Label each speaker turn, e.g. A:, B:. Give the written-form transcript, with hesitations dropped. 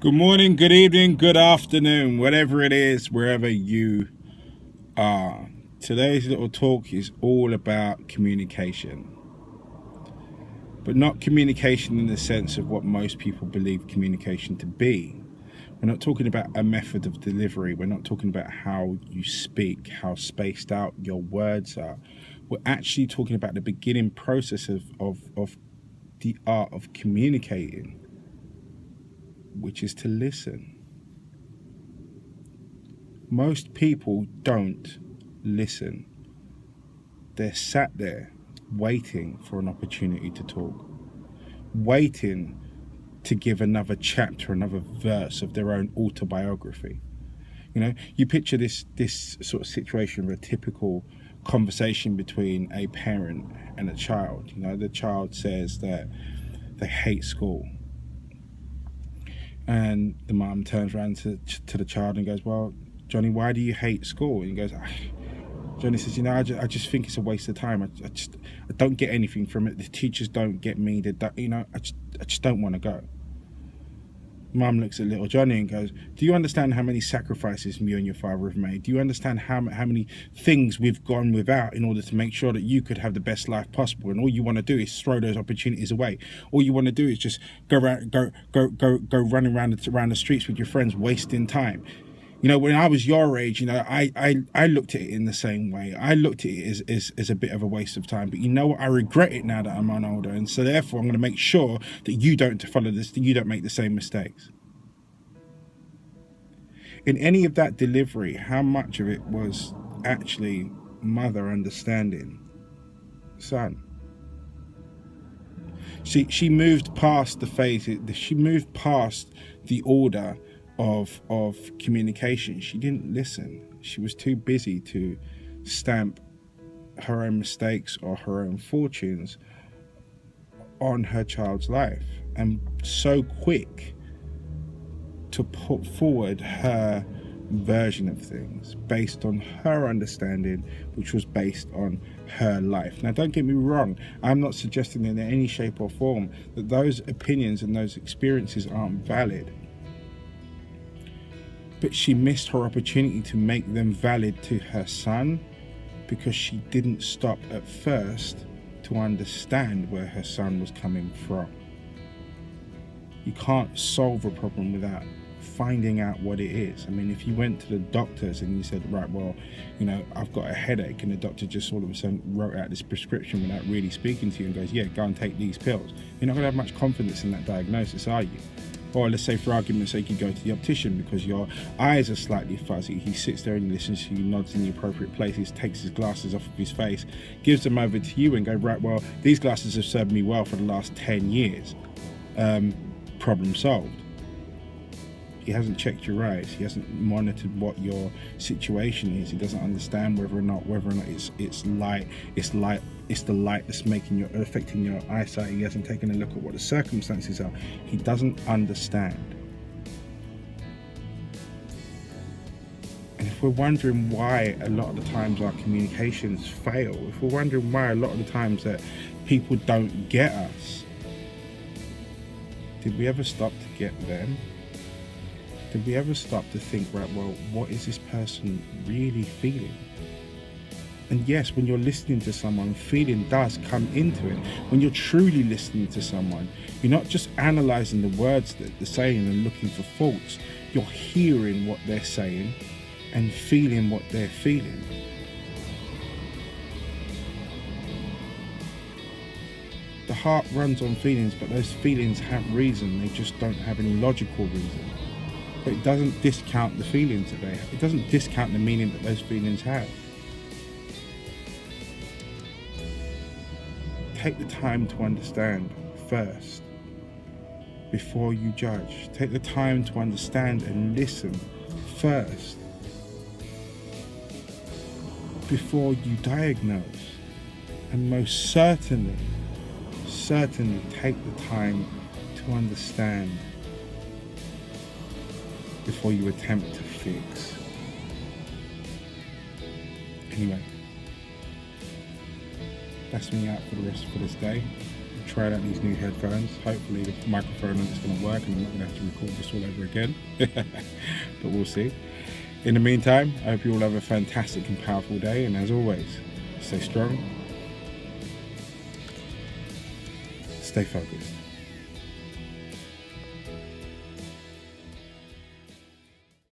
A: Good morning, good evening, good afternoon, whatever it is, wherever you are. Today's little talk is all about communication, but not communication in the sense of what most people believe communication to be. We're not talking about a method of delivery. We're not talking about how you speak, how spaced out your words are. We're actually talking about the beginning process of the art of communicating, which is to listen. Most people don't listen. They're sat there waiting for an opportunity to talk, waiting to give another chapter, another verse of their own autobiography. You know, you picture this sort of situation of a typical conversation between a parent and a child. You know, the child says that they hate school. And the mom turns around to the child and goes, "Well, Johnny, why do you hate school?" And he goes, Johnny says, "You know, I just think it's a waste of time. I don't get anything from it. The teachers don't get me. I just don't want to go." Mum looks at little Johnny and goes, "Do you understand how many sacrifices you and your father have made? Do you understand how many things we've gone without in order to make sure that you could have the best life possible? And all you want to do is throw those opportunities away. All you want to do is just go running around the streets with your friends, wasting time." You know, when I was your age, you know, I looked at it in the same way. I looked at it as a bit of a waste of time. But you know what? I regret it now that I'm on older. And so therefore, I'm going to make sure that you don't follow this, that you don't make the same mistakes. In any of that delivery, how much of it was actually mother understanding son? She moved past the phase. She moved past the order of communication. She didn't listen. She was too busy to stamp her own mistakes or her own fortunes on her child's life, and so quick to put forward her version of things based on her understanding, which was based on her life. Now, don't get me wrong, I'm not suggesting in any shape or form that those opinions and those experiences aren't valid. But she missed her opportunity to make them valid to her son because she didn't stop at first to understand where her son was coming from. You can't solve a problem without finding out what it is. I mean, if you went to the doctors and you said, right, well, you know, I've got a headache, and the doctor just all of a sudden wrote out this prescription without really speaking to you and goes, yeah, go and take these pills, you're not going to have much confidence in that diagnosis, are you? Or let's say, for argument's sake, you go to the optician because your eyes are slightly fuzzy. He sits there and he listens to you, nods in the appropriate places, takes his glasses off of his face, gives them over to you and go, right, well, these glasses have served me well for the last 10 years. Problem solved. He hasn't checked your eyes. He hasn't monitored what your situation is. He doesn't understand whether or not it's light. It's the light that's affecting your eyesight. He hasn't taken a look at what the circumstances are. He doesn't understand. And if we're wondering why a lot of the times our communications fail, if we're wondering why a lot of the times that people don't get us, did we ever stop to get them? Did we ever stop to think, right, well, what is this person really feeling? And yes, when you're listening to someone, feeling does come into it. When you're truly listening to someone, you're not just analysing the words that they're saying and looking for faults. You're hearing what they're saying and feeling what they're feeling. The heart runs on feelings, but those feelings have reason. They just don't have any logical reason. But it doesn't discount the feelings that they have. It doesn't discount the meaning that those feelings have. Take the time to understand first before you judge. Take the time to understand and listen first before you diagnose. And most certainly take the time to understand before you attempt to fix. Anyway, that's me out for the rest of this day. trying out these new headphones. Hopefully the microphone is going to work and I'm not going to have to record this all over again. But we'll see. In the meantime, I hope you all have a fantastic and powerful day. And as always, stay strong, stay focused.